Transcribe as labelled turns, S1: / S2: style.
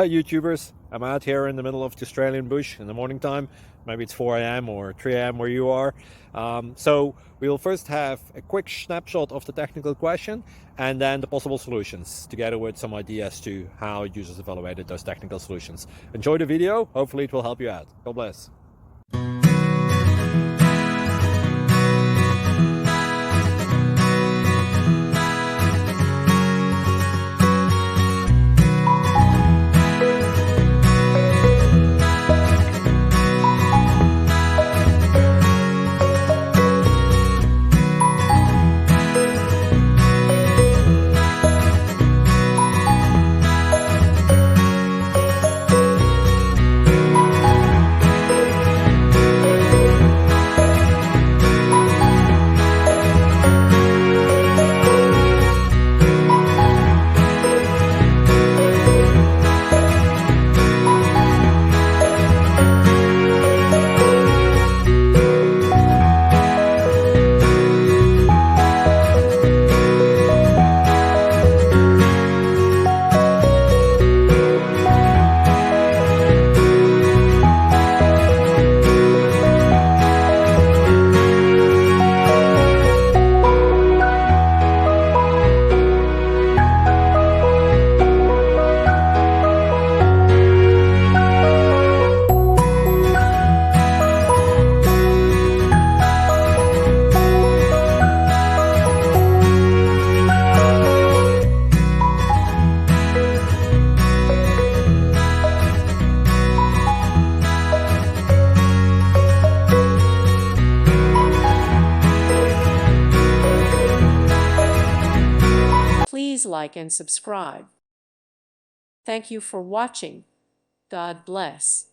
S1: Hi YouTubers, I'm out here in the middle of the Australian bush in the morning time. Maybe it's 4 a.m. or 3 a.m. where you are. So we'll first have a quick snapshot of the technical question and then the possible solutions, together with some ideas to how users evaluated those technical solutions. Enjoy the video, hopefully it will help you out. God bless.
S2: Please like and subscribe. Thank you for watching. God bless.